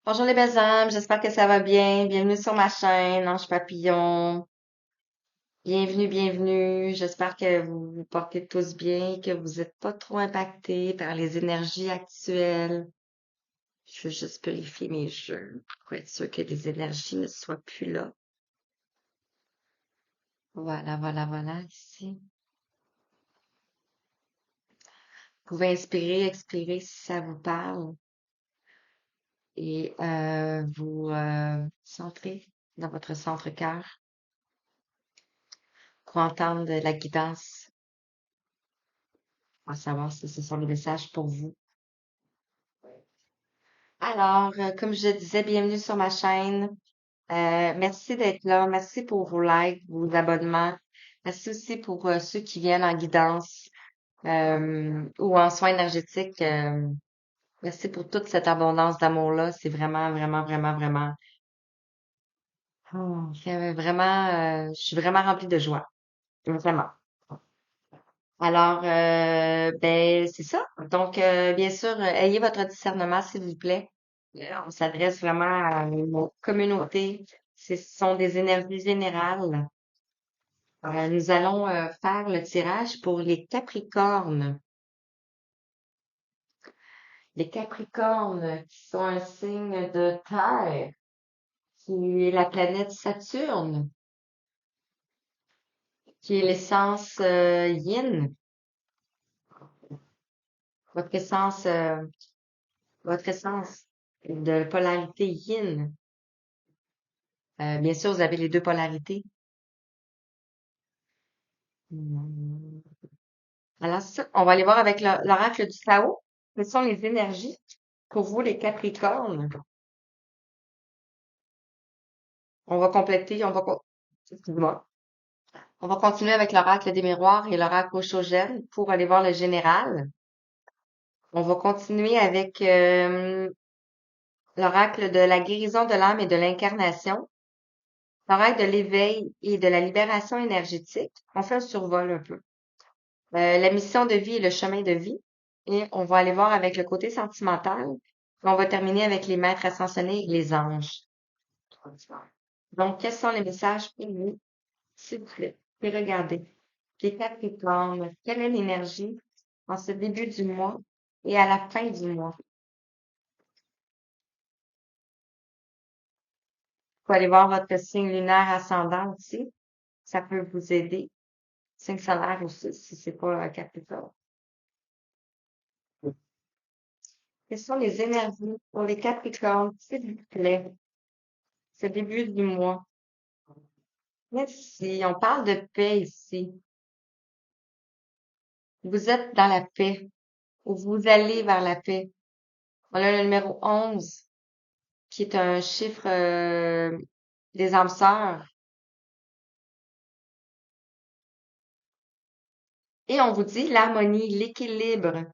Bonjour les belles âmes, j'espère que ça va bien. Bienvenue sur ma chaîne, Ange Papillon. Bienvenue, bienvenue. J'espère que vous vous portez tous bien, que vous n'êtes pas trop impactés par les énergies actuelles. Je veux juste purifier mes jeux pour être sûr que les énergies ne soient plus là. Voilà, voilà, voilà, ici. Vous pouvez inspirer, expirer si ça vous parle et vous centrer dans votre centre cœur pour entendre la guidance, pour savoir si ce sont des messages pour vous. Alors, comme je disais, bienvenue sur ma chaîne. Merci d'être là. Merci pour vos likes, vos abonnements. Merci aussi pour ceux qui viennent en guidance ou en soins énergétiques. Merci pour toute cette abondance d'amour-là. C'est vraiment, vraiment, vraiment, vraiment, c'est vraiment, je suis vraiment remplie de joie. Vraiment. Alors, ben, c'est ça. Donc, bien sûr, ayez votre discernement, s'il vous plaît. On s'adresse vraiment à une communauté. Ce sont des énergies générales. Nous allons faire le tirage pour les Capricornes. Les Capricornes, qui sont un signe de terre, qui est la planète Saturne, qui est l'essence yin, votre essence, euh, votre essence de polarité yin. Bien sûr, vous avez les deux polarités. Hmm. Alors, ça, on va aller voir avec l'oracle du Tao. Quelles sont les énergies pour vous, les Capricornes? On va compléter, excuse-moi. On va continuer avec l'oracle des miroirs et l'oracle Oshogène pour aller voir le général. On va continuer avec l'oracle de la guérison de l'âme et de l'incarnation, l'oracle de l'éveil et de la libération énergétique. On fait un survol un peu. La mission de vie et le chemin de vie. Et on va aller voir avec le côté sentimental. On va terminer avec les maîtres ascensionnés et les anges. Donc, quels sont les messages pour vous, s'il vous plaît? Et regardez. Les Capricornes, quelle est l'énergie en ce début du mois et à la fin du mois? Vous pouvez aller voir votre signe lunaire ascendant aussi. Ça peut vous aider. Signe solaire aussi, si c'est pas un Capricorne. Quelles sont les énergies pour les Capricornes, s'il vous plaît? Ce début du mois. Merci. On parle de paix ici. Vous êtes dans la paix ou vous allez vers la paix. On a le numéro 11 qui est un chiffre des âmes sœurs. Et on vous dit l'harmonie, l'équilibre,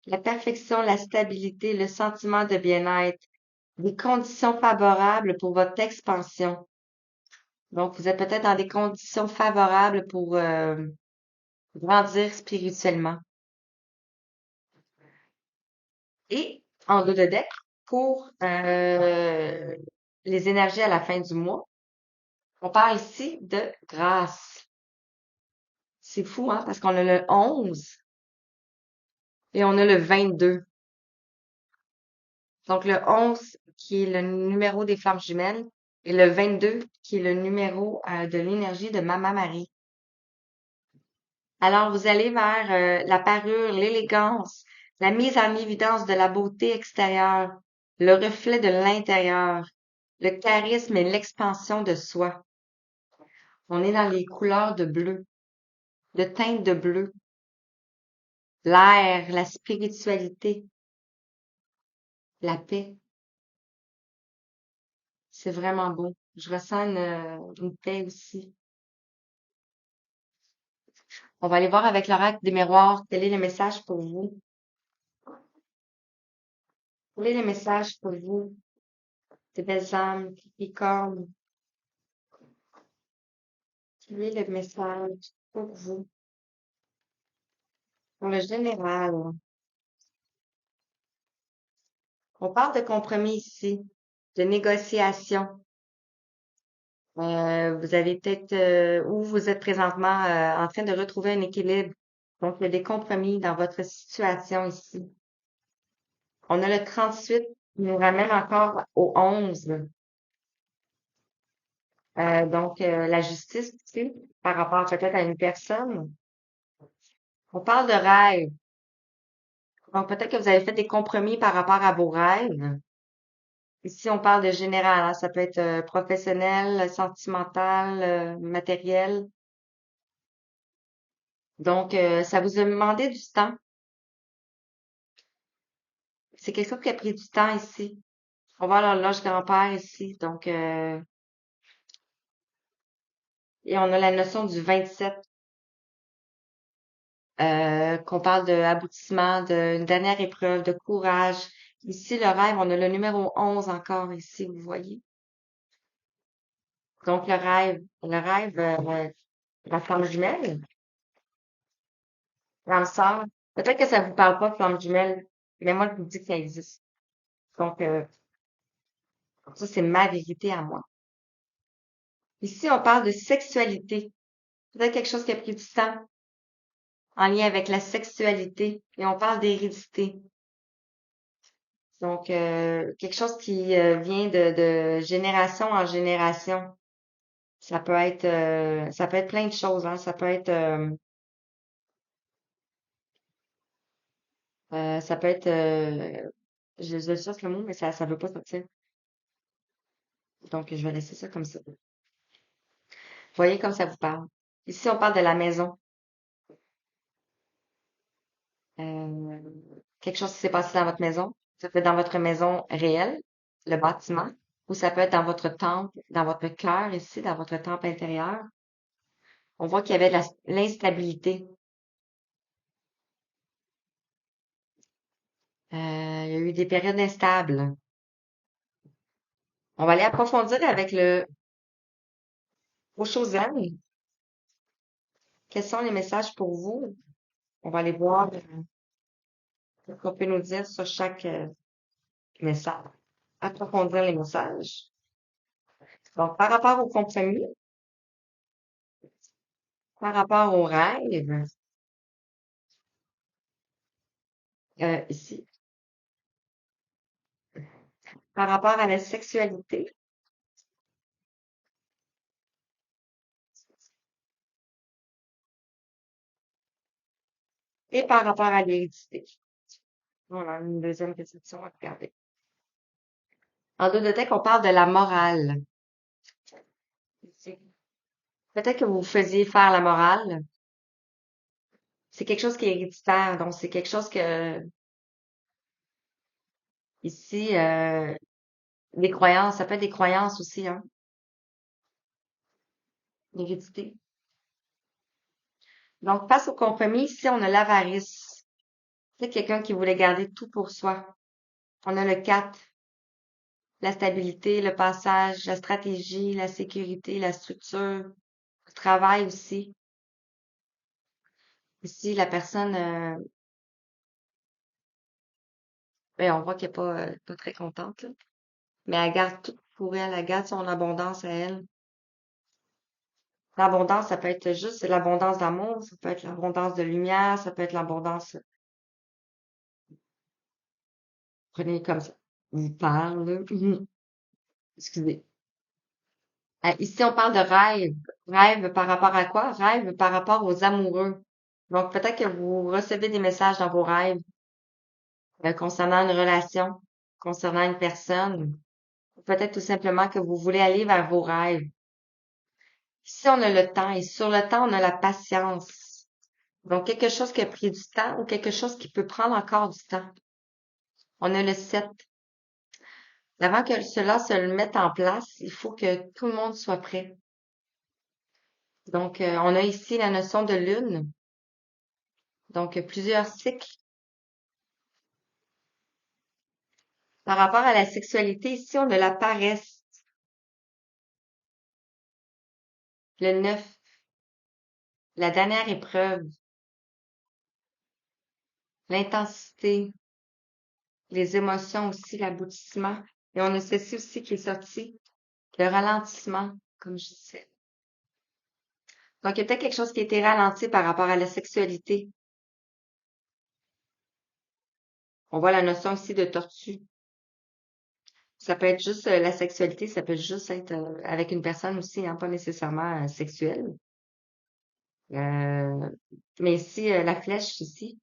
la perfection, la stabilité, le sentiment de bien-être, des conditions favorables pour votre expansion. Donc, vous êtes peut-être dans des conditions favorables pour grandir spirituellement. Et en dos de deck, pour les énergies à la fin du mois, on parle ici de grâce. C'est fou, hein, parce qu'on a le 11 et on a le 22. Donc, le 11 qui est le numéro des flammes jumelles et le 22 qui est le numéro de l'énergie de Maman Marie. Alors, vous allez vers la parure, l'élégance, la mise en évidence de la beauté extérieure, le reflet de l'intérieur, le charisme et l'expansion de soi. On est dans les couleurs de bleu, de teinte de bleu, l'air, la spiritualité, la paix. C'est vraiment beau. Je ressens une paix aussi. On va aller voir avec l'oracle des miroirs quel est le message pour vous. Quel est le message pour vous, des belles âmes, Capricorne? Quel est le message pour vous? Pour le général, on parle de compromis ici. de négociation. Vous avez peut-être, ou vous êtes présentement en train de retrouver un équilibre. Donc, il y a des compromis dans votre situation ici. On a le 38 qui nous ramène encore au 11. Donc, la justice aussi, par rapport peut-être à une personne. On parle de rêve. Donc, peut-être que vous avez fait des compromis par rapport à vos rêves. Ici, on parle de général, hein. Ça peut être professionnel, sentimental, matériel. Donc, ça vous a demandé du temps. C'est quelque chose qui a pris du temps ici. On va à l'horloge grand-père ici. Donc, et on a la notion du 27, qu'on parle d'aboutissement, d'une dernière épreuve, de courage. Ici, le rêve, on a le numéro 11 encore ici, vous voyez. Donc, le rêve, la flamme jumelle, l'âme sœur. Peut-être que ça vous parle pas, flamme jumelle, mais moi, je vous dis que ça existe. Donc, ça, c'est ma vérité à moi. Ici, on parle de sexualité. Peut-être quelque chose qui a pris du temps en lien avec la sexualité. Et on parle d'hérédité. Donc, quelque chose qui vient de génération en génération. Ça peut être plein de choses, hein. Ça peut être, je cherche le mot, mais ça veut pas sortir. Donc, je vais laisser ça comme ça. Vous voyez comme ça vous parle. Ici, on parle de la maison. Euh, quelque chose qui s'est passé dans votre maison. Ça peut être dans votre maison réelle, le bâtiment, ou ça peut être dans votre temple, dans votre cœur ici, dans votre temple intérieur. On voit qu'il y avait de l'instabilité. Il y a eu des périodes instables. On va aller approfondir avec le Oshozen. Quels sont les messages pour vous? On va aller voir ce qu'on peut nous dire sur chaque message. Approfondir les messages. Donc, par rapport au compromis, par rapport au rêve, ici, par rapport à la sexualité et par rapport à l'hérédité. Voilà, une deuxième question à regarder. En deux de tête, on parle de la morale. Ici. Peut-être que vous faisiez faire la morale. C'est quelque chose qui est héréditaire, donc c'est quelque chose que, ici, des croyances, ça peut être des croyances aussi, hein, l'hérédité. Donc, face au compromis, ici, on a l'avarice. C'est quelqu'un qui voulait garder tout pour soi. On a le 4, la stabilité, le passage, la stratégie, la sécurité, la structure, le travail aussi. Ici, la personne, ben, on voit qu'elle est pas très contente, là. Mais elle garde tout pour elle, elle garde son abondance à elle. L'abondance, ça peut être juste l'abondance d'amour, ça peut être l'abondance de lumière, ça peut être l'abondance, prenez comme ça, vous parle, là. Excusez. Ici, on parle de rêve. Rêve par rapport à quoi? Rêve par rapport aux amoureux. Donc, peut-être que vous recevez des messages dans vos rêves concernant une relation, concernant une personne, ou peut-être tout simplement que vous voulez aller vers vos rêves. Ici, on a le temps, et sur le temps, on a la patience. Donc, quelque chose qui a pris du temps ou quelque chose qui peut prendre encore du temps. On a le 7. Avant que cela se mette en place, il faut que tout le monde soit prêt. Donc, on a ici la notion de lune. Donc, plusieurs cycles. Par rapport à la sexualité, ici, on a la paresse, le 9, la dernière épreuve, l'intensité, les émotions aussi, l'aboutissement. Et on a ceci aussi qui est sorti, le ralentissement, comme je disais. Donc, il y a peut-être quelque chose qui a été ralenti par rapport à la sexualité. On voit la notion ici de tortue. Ça peut être juste la sexualité, ça peut juste être avec une personne aussi, hein, pas nécessairement sexuelle. Euh, mais ici, la flèche ici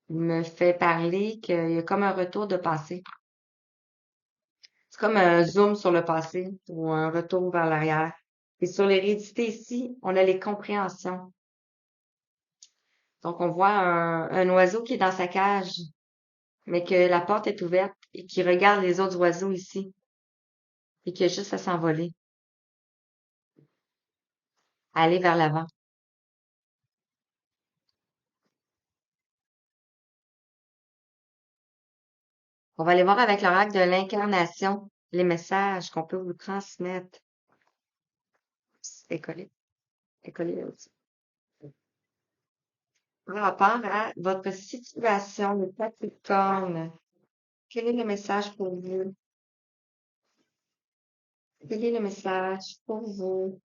me fait parler qu'il y a comme un retour de passé. C'est comme un zoom sur le passé ou un retour vers l'arrière. Et sur l'hérédité ici, on a les compréhensions. Donc, on voit un oiseau qui est dans sa cage, mais que la porte est ouverte et qui regarde les autres oiseaux ici et qui a juste à s'envoler, à aller vers l'avant. On va aller voir avec l'oracle de l'incarnation les messages qu'on peut vous transmettre. C'est collé, c'est collé aussi. Par rapport à votre situation, le Capricorne, quel est le message pour vous? Quel est le message pour vous?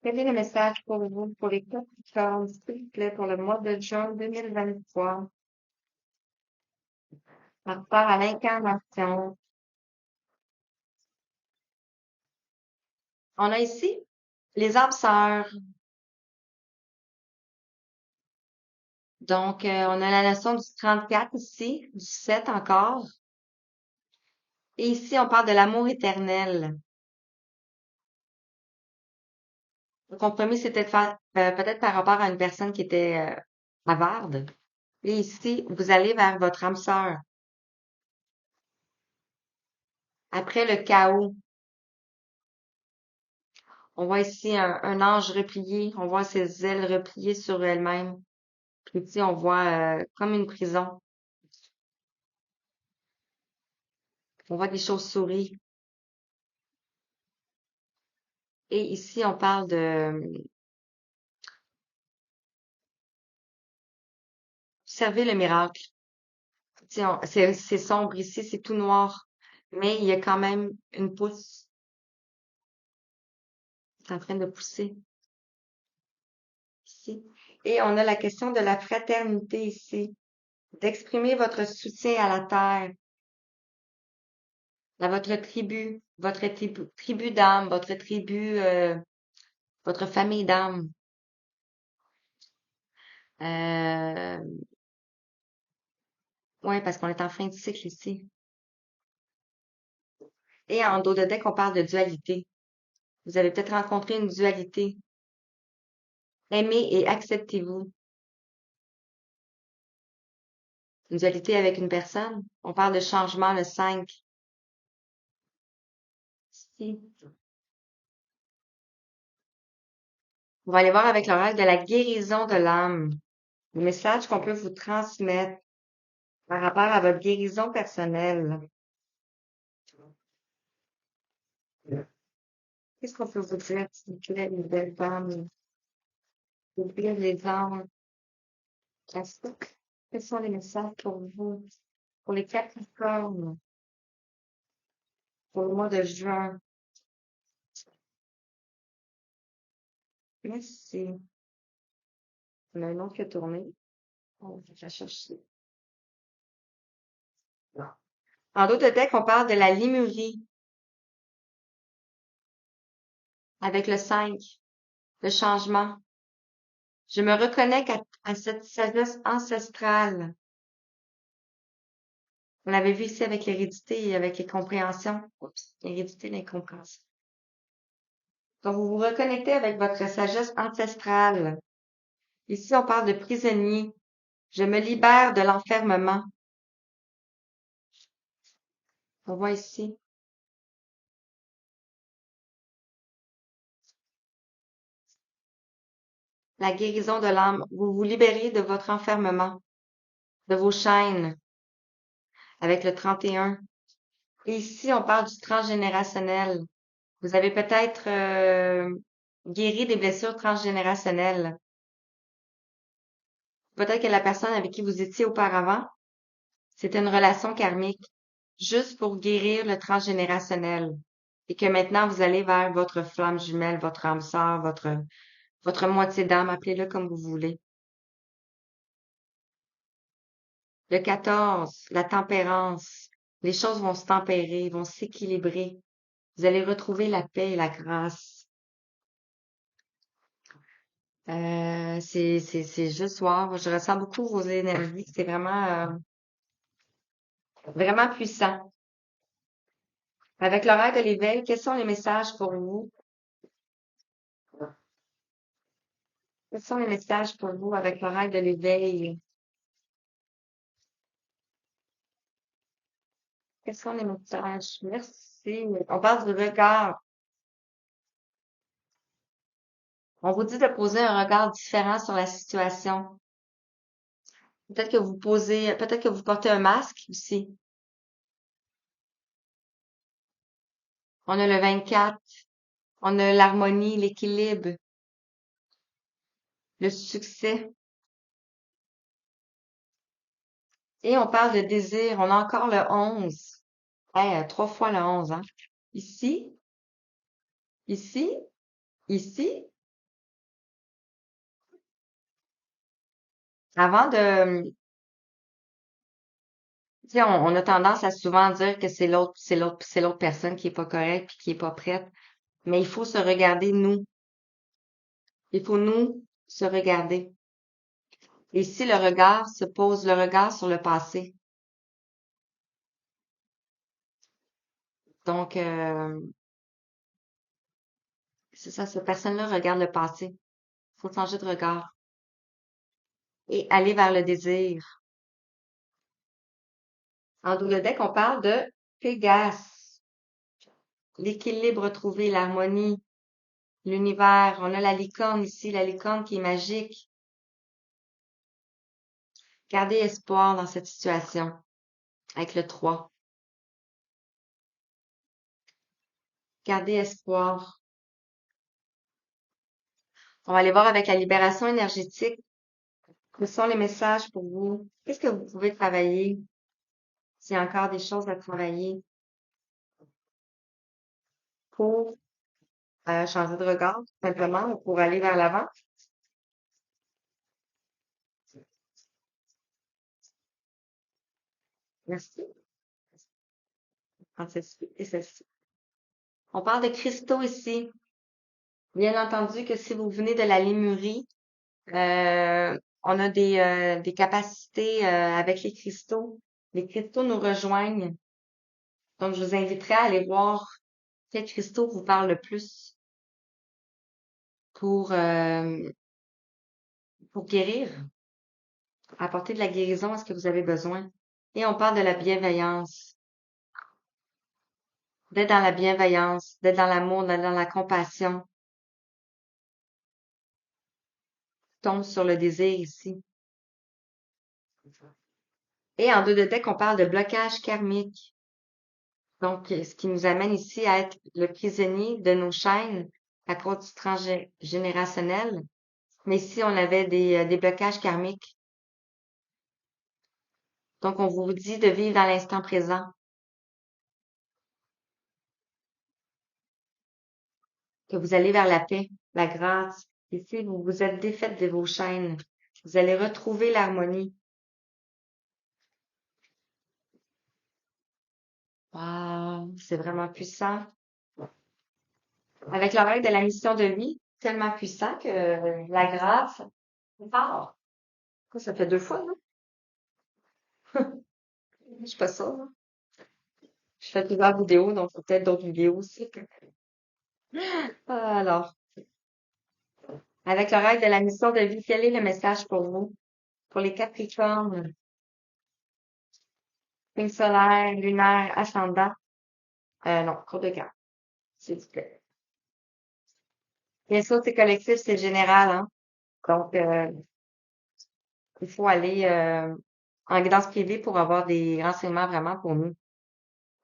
Quel est le message pour vous, pour les Capricornes, s'il vous plaît, pour le mois de juin 2023, par rapport à l'incarnation? On a ici les âmes sœurs. Donc, on a la notion du 34 ici, du 7 encore. Et ici, on parle de l'amour éternel. Le compromis, c'était de faire peut-être par rapport à une personne qui était bavarde. Et ici, vous allez vers votre âme sœur. Après le chaos, on voit ici un ange replié. On voit ses ailes repliées sur elle-même. Puis ici, on voit comme une prison. On voit des chauves-souris. Et ici, on parle de observer le miracle. C'est sombre ici, c'est tout noir. Mais il y a quand même une pousse qui est en train de pousser ici. Et on a la question de la fraternité ici. D'exprimer votre soutien à la terre, à votre tribu d'âme, votre tribu, votre famille d'âme. Euh, ouais, parce qu'on est en fin de cycle ici. Et en dos de deck, on parle de dualité. Vous avez peut-être rencontré une dualité. Aimez et acceptez-vous. Une dualité avec une personne. On parle de changement, le 5. Ici. On va aller voir avec l'oracle de la guérison de l'âme. Le message qu'on peut vous transmettre par rapport à votre guérison personnelle. Qu'est-ce qu'on peut vous dire, s'il vous plaît, une belle femme? Ouvrir les anges. Quels sont les messages pour vous? Pour les Capricornes, pour le mois de juin. Merci. On a un autre qui a tourné. On va la chercher. En d'autres textes, on parle de la limurie avec le 5, le changement. Je me reconnecte à cette sagesse ancestrale. On l'avait vu ici avec l'hérédité et avec les compréhensions. Oups, l'hérédité et l'incompréhension. Donc, vous vous reconnectez avec votre sagesse ancestrale. Ici, on parle de prisonnier. Je me libère de l'enfermement. On voit ici. La guérison de l'âme. Vous vous libérez de votre enfermement, de vos chaînes, avec le 31. Et ici, on parle du transgénérationnel. Vous avez peut-être guéri des blessures transgénérationnelles. Peut-être que la personne avec qui vous étiez auparavant, c'était une relation karmique, juste pour guérir le transgénérationnel. Et que maintenant, vous allez vers votre flamme jumelle, votre âme sœur, votre moitié d'âme, appelez-le comme vous voulez. Le 14, la tempérance. Les choses vont se tempérer, vont s'équilibrer. Vous allez retrouver la paix et la grâce. C'est juste wow. Je ressens beaucoup vos énergies. C'est vraiment puissant. Avec l'horaire de l'éveil, quels sont les messages pour vous? Quels sont les messages pour vous avec l'horaire de l'éveil? Quels sont les messages? Merci. On parle du regard. On vous dit de poser un regard différent sur la situation. Peut-être que vous portez un masque aussi. On a le 24, on a l'harmonie, l'équilibre, le succès. Et on parle de désir. On a encore le 11. Hey, 3 fois le 11, hein. Ici, ici, ici. Avant de, tu sais, on a tendance à souvent dire que c'est l'autre personne qui est pas correcte puis qui est pas prête. Mais il faut se regarder nous. Il faut nous se regarder. Et si le regard se pose le regard sur le passé. Donc, c'est ça, cette personne-là regarde le passé. Faut changer de regard et aller vers le désir. En double deck, on parle de Pégase, l'équilibre retrouvé, l'harmonie, l'univers. On a la licorne ici, la licorne qui est magique. Gardez espoir dans cette situation avec le 3. Gardez espoir. On va aller voir avec la libération énergétique. Quels sont les messages pour vous? Qu'est-ce que vous pouvez travailler? S'il y a encore des choses à travailler pour changer de regard, tout simplement, ou pour aller vers l'avant. Merci. Prendre celle-ci et celle-ci. On parle de cristaux ici. Bien entendu que si vous venez de la Lémurie, on a des capacités avec les cristaux. Les cristaux nous rejoignent. Donc, je vous inviterai à aller voir quel cristaux vous parle le plus pour, euh, pour guérir, apporter de la guérison à ce que vous avez besoin. Et on parle de la bienveillance, d'être dans la bienveillance, d'être dans l'amour, d'être dans la compassion. Tombe sur le désir ici. Et en 2 de deck, on parle de blocage karmique. Donc, ce qui nous amène ici à être le prisonnier de nos chaînes à cause du transgénérationnel. Mais ici, on avait des blocages karmiques. Donc, on vous dit de vivre dans l'instant présent, que vous allez vers la paix, la grâce. Ici, vous vous êtes défaite de vos chaînes. Vous allez retrouver l'harmonie. Wow, c'est vraiment puissant. Avec l'oreille de la mission de vie, tellement puissant que la grâce, c'est fort. Ça fait 2 fois, non? Je suis pas sûre, là. Je fais plusieurs vidéos, donc peut-être d'autres vidéos aussi. Alors, avec l'oreille de la mission de vie, quel est le message pour vous? Pour les Capricornes, signe solaire, lunaire, ascendant. Non, cours de cœur, s'il vous plaît. Bien sûr, c'est collectif, c'est général, hein. Donc, il faut aller en guidance privée pour avoir des renseignements vraiment pour nous.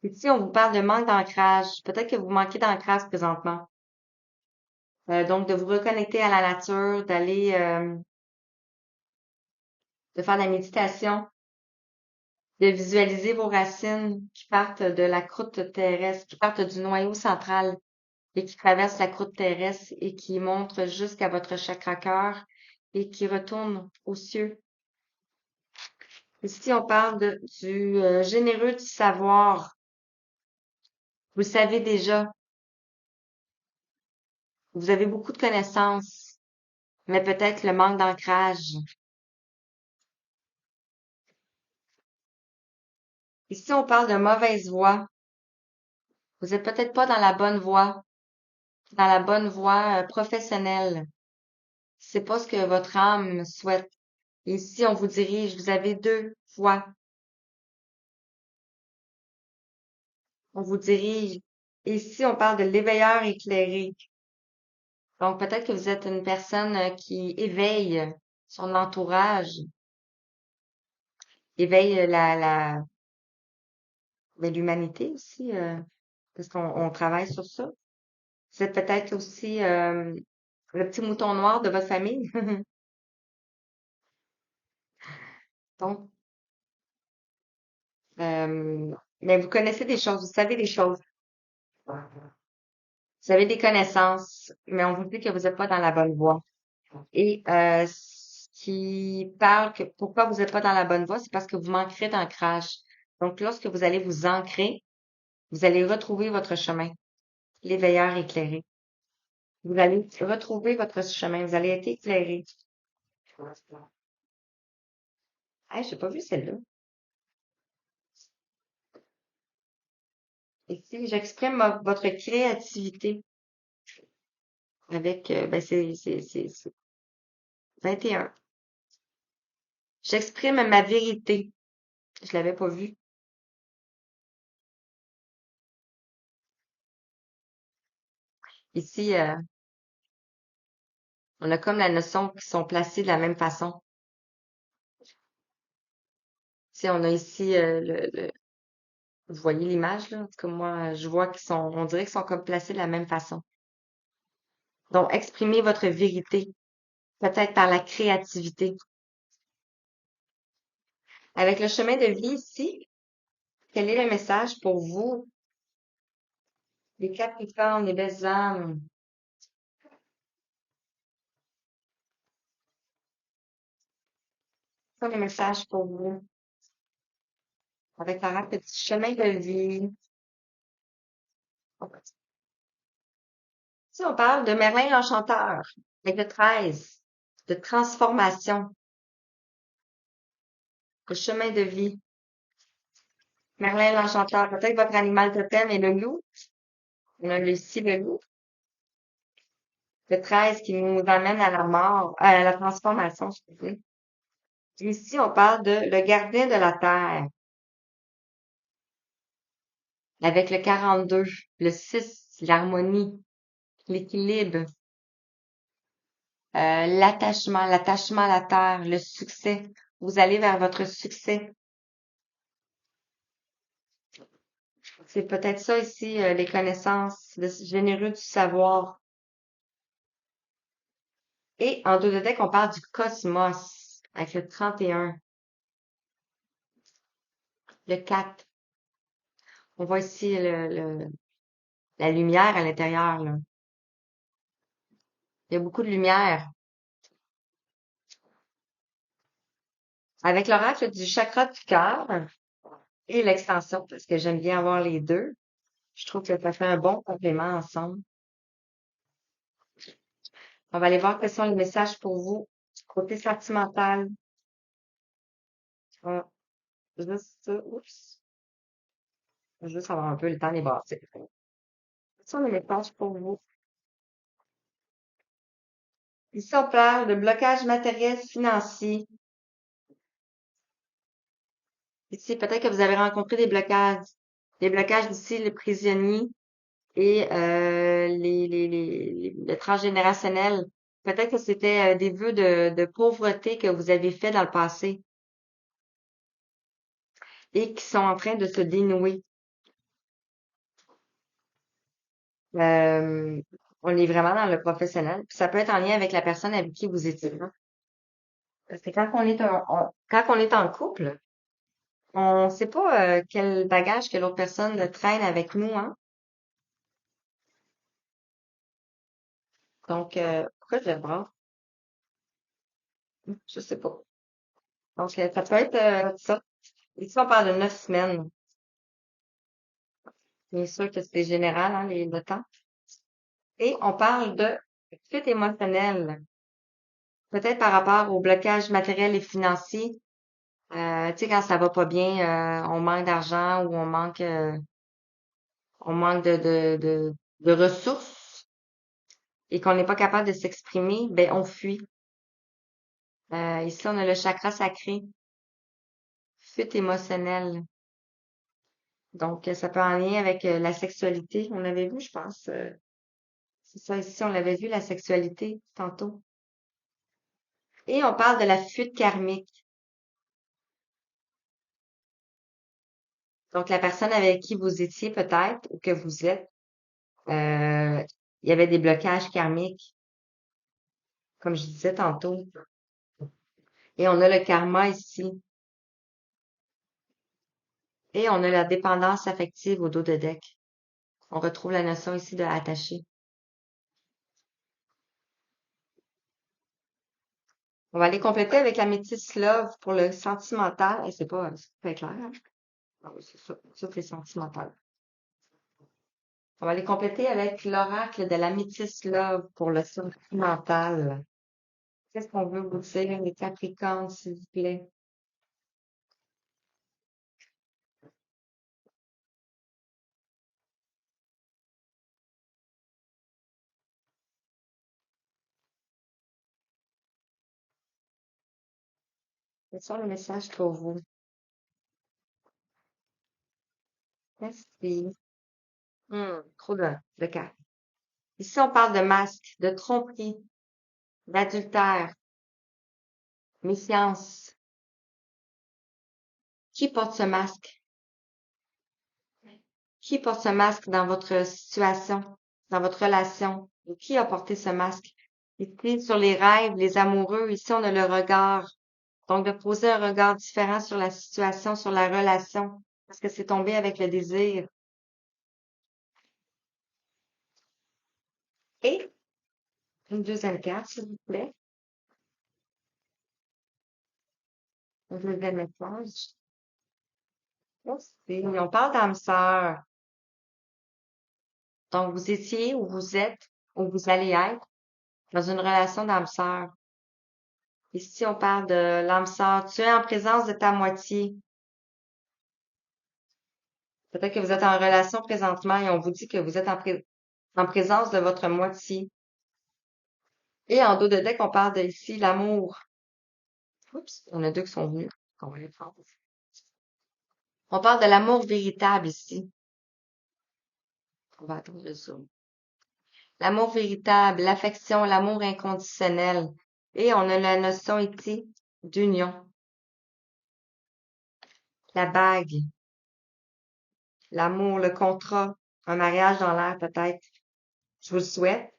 Ici, on vous parle de manque d'ancrage. Peut-être que vous manquez d'ancrage présentement. Donc, de vous reconnecter à la nature, d'aller de faire de la méditation, de visualiser vos racines qui partent de la croûte terrestre, qui partent du noyau central et qui traversent la croûte terrestre et qui montent jusqu'à votre chakra cœur et qui retournent aux cieux. Ici, on parle du généreux du savoir. Vous le savez déjà, vous avez beaucoup de connaissances, mais peut-être le manque d'ancrage. Ici, on parle de mauvaise voie. Vous êtes peut-être pas dans la bonne voie professionnelle. C'est pas ce que votre âme souhaite. Ici, on vous dirige. Vous avez deux voies. On vous dirige. Ici, on parle de l'éveilleur éclairé. Donc, peut-être que vous êtes une personne qui éveille son entourage, éveille mais l'humanité aussi, parce qu'on travaille sur ça. Vous êtes peut-être aussi le petit mouton noir de votre famille. Donc, mais vous connaissez des choses, vous savez des choses, vous avez des connaissances, mais on vous dit que vous n'êtes pas dans la bonne voie. Et ce qui parle que pourquoi vous n'êtes pas dans la bonne voie, c'est parce que vous manquerez d'ancrage. Donc, lorsque vous allez vous ancrer, vous allez retrouver votre chemin, l'éveilleur éclairé. Vous allez retrouver votre chemin, vous allez être éclairé. Hey, j'ai pas vu celle-là. Ici, j'exprime votre créativité avec, ben c'est 21. J'exprime ma vérité. Je l'avais pas vu. Ici, on a comme la notion qu'ils sont placés de la même façon. Tu on a ici vous voyez l'image là? En tout cas, moi, je vois on dirait qu'ils sont comme placés de la même façon. Donc, exprimez votre vérité, peut-être par la créativité. Avec le chemin de vie ici, quel est le message pour vous, les Capricornes, les belles âmes? Quel est le message pour vous? Avec la rate du chemin de vie. Si on parle de Merlin l'Enchanteur, avec le 13, de transformation, de chemin de vie. Merlin l'Enchanteur, peut-être votre animal totem est le loup. On a ici le loup. Le 13 qui nous amène à la mort, à la transformation, excusez. Ici, on parle de le gardien de la terre, avec le 42, le 6, l'harmonie, l'équilibre, l'attachement à la terre, le succès. Vous allez vers votre succès. C'est peut-être ça ici, les connaissances, le généreux du savoir. Et en dos de deck, on parle du cosmos, avec le 31, le 4. On voit ici la lumière à l'intérieur, là. Il y a beaucoup de lumière. Avec l'oracle du chakra du cœur et l'extension, parce que j'aime bien avoir les deux. Je trouve que ça fait un bon complément ensemble. On va aller voir quels sont les messages pour vous. Côté sentimental. Ah, oups. Juste avoir un peu le temps des bâtir. Quels sont les messages pour vous? Ici, on parle de blocage matériel financier. Ici, peut-être que vous avez rencontré des blocages. Les blocages ici, les prisonniers et le transgénérationnel. Peut-être que c'était des vœux de pauvreté que vous avez fait dans le passé et qui sont en train de se dénouer. Euh, on est vraiment dans le professionnel. Puis ça peut être en lien avec la personne avec qui vous étiez. Parce que quand on est en couple, on sait pas quel bagage que l'autre personne traîne avec nous, hein. Donc, pourquoi je le brasse? Je sais pas. Donc, ça peut être ça. Ici, on parle de 9 semaines. Bien sûr que c'est général, hein, le temps. Et on parle de fuite émotionnelle. Peut-être par rapport au blocage matériel et financier. Tu sais, quand ça va pas bien, on manque d'argent ou on manque de ressources et qu'on n'est pas capable de s'exprimer, ben on fuit. Ici, on a le chakra sacré, fuite émotionnelle. Donc, ça peut en lien avec la sexualité. On avait vu, je pense. C'est ça, ici, on l'avait vu, la sexualité, tantôt. Et on parle de la fuite karmique. Donc, la personne avec qui vous étiez peut-être, ou que vous êtes, euh, il y avait des blocages karmiques, comme je disais tantôt. Et on a le karma ici. Et on a la dépendance affective au dos de deck. On retrouve la notion ici de attaché. On va aller compléter avec la métisse love pour le sentimental. Et c'est pas clair, hein? Ah oui, c'est ça. Ça, c'est sentimental. On va aller compléter avec l'oracle de la métisse love pour le sentimental. Qu'est-ce qu'on veut vous dire, les Capricornes, s'il vous plaît? Quels sont les messages pour vous? Merci. Trop de cartes. Ici, on parle de masque, de tromperie, d'adultère, méfiance. Qui porte ce masque? Qui porte ce masque dans votre situation, dans votre relation? Et qui a porté ce masque? Ici, sur les rêves, les amoureux, ici, on a le regard. Donc, de poser un regard différent sur la situation, sur la relation, parce que c'est tombé avec le désir. Et une deuxième carte, s'il vous plaît. Un deuxième message. Merci. On parle d'âme sœur. Donc, vous étiez ou vous êtes ou vous allez être dans une relation d'âme sœur. Ici, on parle de l'âme sœur. Tu es en présence de ta moitié. Peut-être que vous êtes en relation présentement et on vous dit que vous êtes en présence de votre moitié. Et en dos de deck, on parle de ici l'amour. Oups, on a deux qui sont venus. On va les prendre. On parle de l'amour véritable ici. On va attendre le zoom. L'amour véritable, l'affection, l'amour inconditionnel. Et on a la notion ici d'union. La bague, l'amour, le contrat, un mariage dans l'air peut-être. Je vous le souhaite.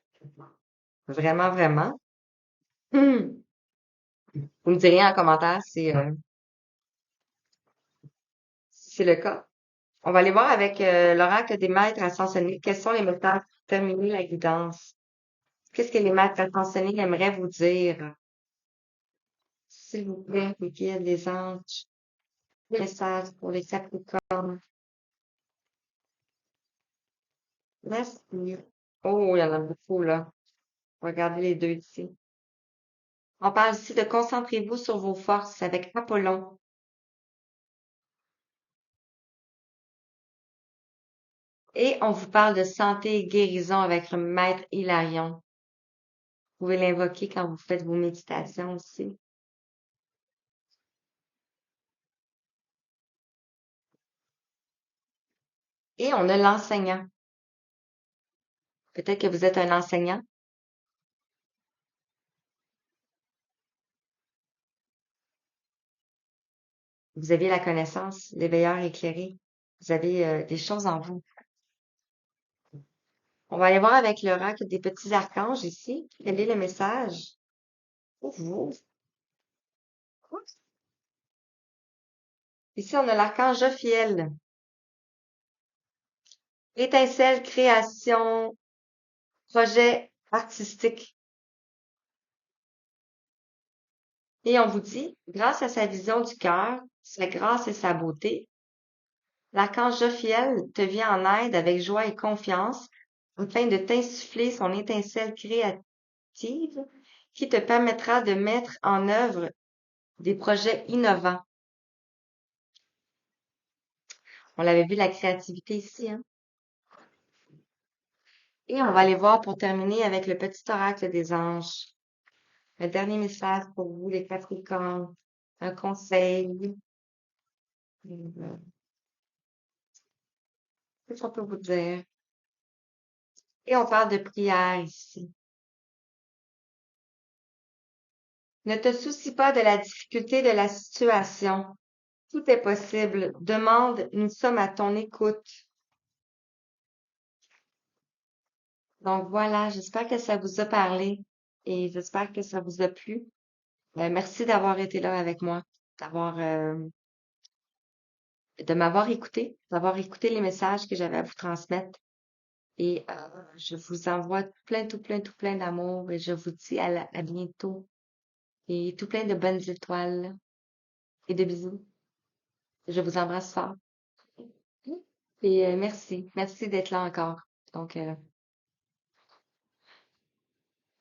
Vraiment, vraiment. Vous me direz en commentaire si c'est le cas. On va aller voir avec l'oracle des maîtres ascensionnés. Quels sont les messages pour terminer la guidance? Qu'est-ce que les maîtres ascensionnés aimeraient vous dire? S'il vous plaît, les guides, les anges, messages pour les Capricornes. Merci. Oh, il y en a beaucoup, là. Regardez les deux ici. On parle ici de concentrez-vous sur vos forces avec Apollon. Et on vous parle de santé et guérison avec le maître Hilarion. Vous pouvez l'invoquer quand vous faites vos méditations aussi. Et on a l'enseignant. Peut-être que vous êtes un enseignant. Vous avez la connaissance, l'éveilleur éclairé. Vous avez des choses en vous. On va aller voir avec l'oracle des petits archanges ici. Quel est le message pour vous? Ici, on a l'archange Jophiel. Étincelle, création, projet artistique. Et on vous dit, grâce à sa vision du cœur, sa grâce et sa beauté, l'archange Jophiel te vient en aide avec joie et confiance afin de t'insuffler son étincelle créative qui te permettra de mettre en œuvre des projets innovants. On l'avait vu la créativité ici, hein? Et on va aller voir pour terminer avec le petit oracle des anges. Le dernier message pour vous, les Capricornes. Un conseil. Qu'est-ce qu'on peut vous dire? Et on parle de prière ici. Ne te soucie pas de la difficulté de la situation. Tout est possible. Demande, nous sommes à ton écoute. Donc voilà, j'espère que ça vous a parlé et j'espère que ça vous a plu. Merci d'avoir été là avec moi, d'avoir de m'avoir écouté, d'avoir écouté les messages que j'avais à vous transmettre. Et je vous envoie tout plein d'amour et je vous dis à bientôt. Et tout plein de bonnes étoiles et de bisous. Je vous embrasse fort. Et merci. Merci d'être là encore. Donc,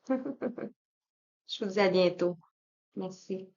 je vous dis à bientôt. Merci.